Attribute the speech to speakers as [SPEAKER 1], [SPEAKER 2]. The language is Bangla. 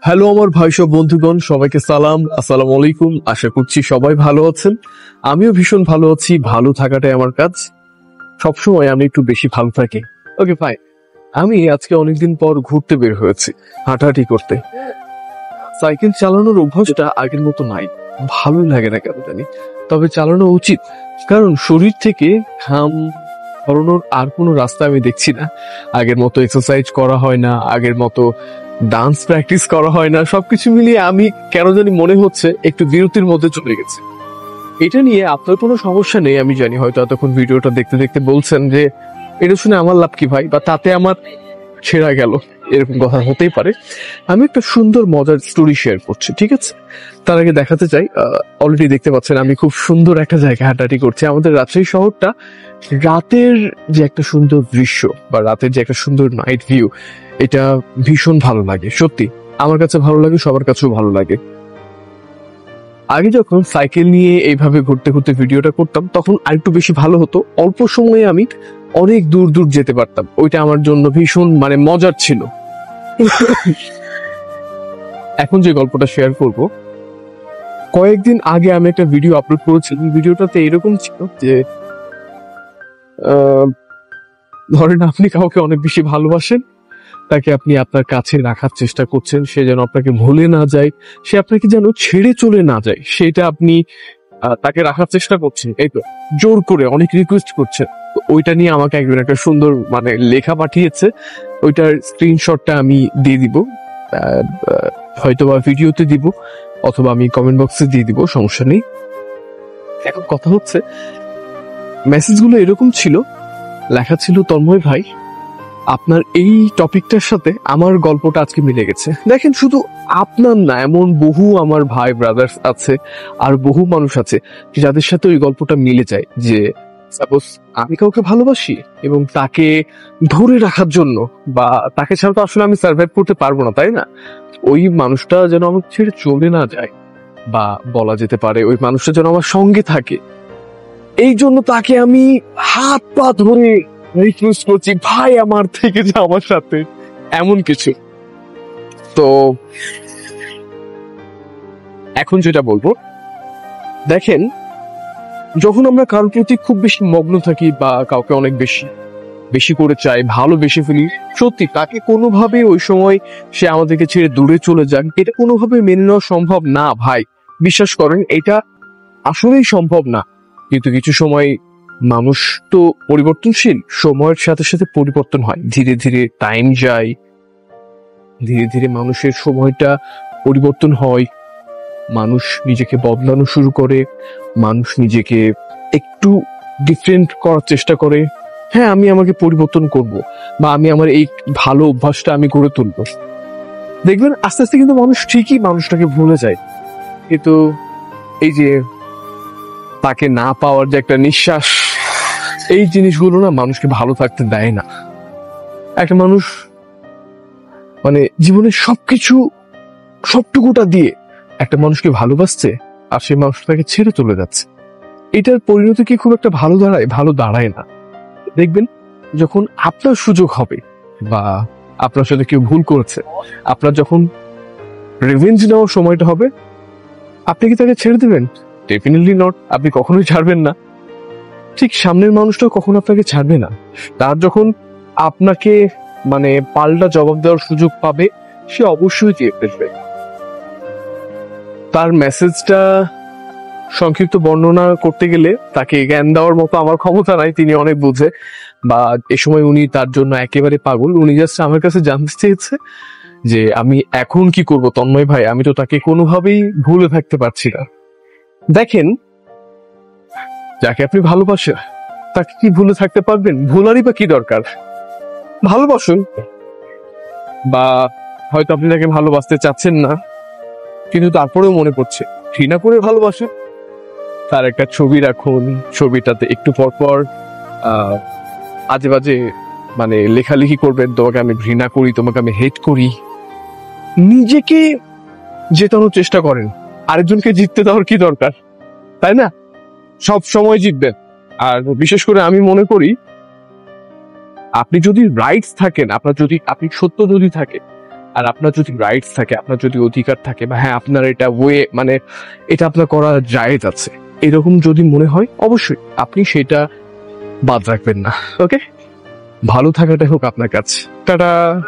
[SPEAKER 1] হ্যালো আমার ভাই সব বন্ধুগণ, সবাইকে সালাম, আসসালামু আলাইকুম। আশা করছি সবাই ভালো আছেন। আমিও ভীষণ ভালো আছি। ভালো থাকাটাই আমার কাজ। সবসময় আমি একটু বেশি ভালো থাকি। Okay fine. আমি আজকে অনেকদিন পর ঘুরতে বের হয়েছি, হাঁটাহাঁটি করতে। সাইকেল চালানোর অভ্যাসটা আগের মতো নাই, ভালোই লাগে না কেন জানি। তবে চালানো উচিত, কারণ শরীর থেকে ঘাম ঝরানোর আর কোনো রাস্তা আমি দেখছি না। আগের মতো এক্সারসাইজ করা হয় না, আগের মতো ডান্স প্র্যাকটিস করা হয় না। সবকিছু মিলিয়ে আমি কেন জানি মনে হচ্ছে একটু বিরতির মধ্যে চলে গেছে। এটা নিয়ে আপনার কোনো সমস্যা নেই আমি জানি, হয়তো এতক্ষণ ভিডিওটা দেখতে দেখতে বলছেন যে এটা শুনে আমার লাভ কি ভাই, বা তাতে আমার ছেঁড়া গেল, এরকম কথা হতেই পারে। আমি একটা সুন্দর মজার স্টোরি শেয়ার করছি, ঠিক আছে? তার আগে দেখাতে চাই, অলরেডি দেখতে পাচ্ছেন আমি খুব সুন্দর একটা জায়গায় হাঁটাহাঁটি করছি। আমাদের রাজশাহী শহরটা রাতের যে একটা সুন্দর দৃশ্য বা রাতের যে একটা সুন্দর নাইট ভিউ, এটা ভীষণ ভালো লাগে। সত্যি আমার কাছে ভালো লাগে, সবার কাছেও ভালো লাগে। আগে যখন সাইকেল নিয়ে এইভাবে ঘুরতে ঘুরতে ভিডিওটা করতাম, তখন আরেকটু বেশি ভালো হতো। অল্প সময়ে আমি অনেক দূর দূর যেতে পারতাম। ওইটা আমার জন্য ভীষণ মজার ছিল। এখন যে গল্পটা শেয়ার করব, কয়েকদিন আগে আমি একটা ভিডিও আপলোড করেছিলাম। ভিডিওটাতে এরকম ছিল যে ধরেন আপনি কাউকে অনেক বেশি ভালোবাসেন, তাকে আপনি আপনার কাছে রাখার চেষ্টা করছেন, সে যেন আপনাকে ভুলে না যায়, সে আপনাকে যেন ছেড়ে চলে না যায়, সেটা আপনি তাকে রাখার চেষ্টা করছেন। এই তো জোর করে অনেক রিকোয়েস্ট করছেন। ওইটা নিয়ে আমাকে একজন একটা সুন্দর লেখা পাঠিয়েছে। ওইটার স্ক্রিনশটটা আমি দিয়ে দিব, হয়তো বা ভিডিওতে দিব, অথবা আমি কমেন্ট বক্সে দিয়ে দিব, সমস্যা নেই। এখন কথা হচ্ছে, মেসেজগুলো এরকম ছিল, লেখা ছিল, তন্ময় ভাই, আপনার এই টপিকটার সাথে আমার গল্পটা আজকে মিলে গেছে। দেখেন, শুধু আপনার না, এমন বহু আমার ভাই ব্রাদার্স আছে, আর বহু মানুষ আছে যাদের সাথে ওই গল্পটা মিলে যায়। যে সাপোজ আমি কাউকে ভালোবাসি এবং তাকে ধরে রাখার জন্য, বা তাকে ছাড়া তো আসলে আমি সার্ভাইভ করতে পারবো না, তাই না? ওই মানুষটা যেন আমাকে ছেড়ে চলে না যায়, বা বলা যেতে পারে ওই মানুষটা যেন আমার সঙ্গে থাকে, এই জন্য তাকে আমি হাত পা ধরে রিকোয়েস্ট করছি, ভাই আমার থেকে যা আমার সাথে, এমন কিছু। তো এখন যেটা বলবো, দেখেন, যখন আমরা কারোর প্রতি খুব বেশি মগ্ন থাকি বা কাউকে অনেক বেশি বেশি করে চাই, ভালোবেসে ফেলি, সত্যি তাকে কোনোভাবে ওই সময় সে আমাদেরকে ছেড়ে দূরে চলে যাক, এটা কোনোভাবে মেনে নেওয়া সম্ভব না ভাই। বিশ্বাস করেন, এটা আসলেই সম্ভব না। কিন্তু কিছু সময় মানুষ তো পরিবর্তনশীল, সময়ের সাথে সাথে পরিবর্তন হয়, ধীরে ধীরে টাইম যায়, ধীরে ধীরে মানুষের সময়টা পরিবর্তন হয়, মানুষ নিজেকে বদলানো শুরু করে, মানুষ নিজেকে একটু ডিফারেন্ট করার চেষ্টা করে। হ্যাঁ, আমি আমাকে পরিবর্তন করব, বা আমি আমার এই ভালো অভ্যাসটা আমি গড়ে তুলব। দেখবেন আস্তে আস্তে কিন্তু মানুষ ঠিকই মানুষটাকে ভুলে যায়। কিন্তু এই যে তাকে না পাওয়ার যে একটা নিঃশ্বাস, এই জিনিসগুলো না মানুষকে ভালো থাকতে দেয় না। একটা মানুষ জীবনের সবকিছু, সবটুকুটা দিয়ে একটা মানুষকে ভালোবাসছে, আর সেই মানুষ তাকে ছেড়ে চলে যাচ্ছে। এটার পরিণতি কি খুব একটা ভালো দাঁড়ায়? ভালো দাঁড়ায় না। দেখবেন, যখন আপনার সুযোগ হবে, বা আপনার সাথে কেউ ভুল করেছে, আপনার যখন রিভেঞ্জ নেওয়ার সময়টা হবে, আপনি কি তাকে ছেড়ে দেবেন? Definitely not. আপনি কখনোই ছাড়বেন না। ঠিক সামনের মানুষটাও কখনো আপনাকে ছাড়বে না। তার যখন আপনাকে পাল্টা জবাব দেওয়ার সুযোগ পাবে, সে অবশ্যই দিয়ে ফেলবে। তার মেসেজটা সংক্ষিপ্ত বর্ণনা করতে গেলে তাকে জ্ঞান দেওয়ার মতো আমার ক্ষমতা নাই, তিনি অনেক বুঝে, বা এ সময় উনি তার জন্য একেবারে পাগল। উনি জাস্ট আমার কাছে জানতে চেয়েছে যে আমি এখন কি করব তন্ময় ভাই, আমি তো তাকে কোনোভাবেই ভুলে থাকতে পারছি না। দেখেন, যাকে আপনি ভালোবাসেন তাকে কি ভুলে থাকতে পারবেন? ভুলারই বা কি দরকার? ভালোবাসুন, বা হয়তো আপনি তাকে ভালোবাসতে চাচ্ছেন না, কিন্তু তারপরেও মনে পড়ছে, ঘৃণা করে ভালোবাসুন। তার একটা ছবি রাখুন, ছবিটাতে একটু পর পর আজে বাজে লেখালেখি করবেন, তোমাকে আমি ঘৃণা করি, তোমাকে আমি হেট করি। নিজেকে জেতানোর চেষ্টা করেন, আরেকজনকে জিততে দেওয়ার কি দরকার, তাই না? সব সময় জিতবেন। আর বিশেষ করে আমি মনে করি, আপনি যদি রাইটস থাকেন, আপনি সত্য যদি থাকে, আর আপনার যদি রাইটস থাকে, আপনার যদি অধিকার থাকে, বা হ্যাঁ আপনার এটা মানে এটা আপনার করা জায়েজ আছে, এরকম যদি মনে হয় অবশ্যই আপনি সেটা বাদ রাখবেন না। ওকে, ভালো থাকাটাই হোক আপনার কাছে। টাটা।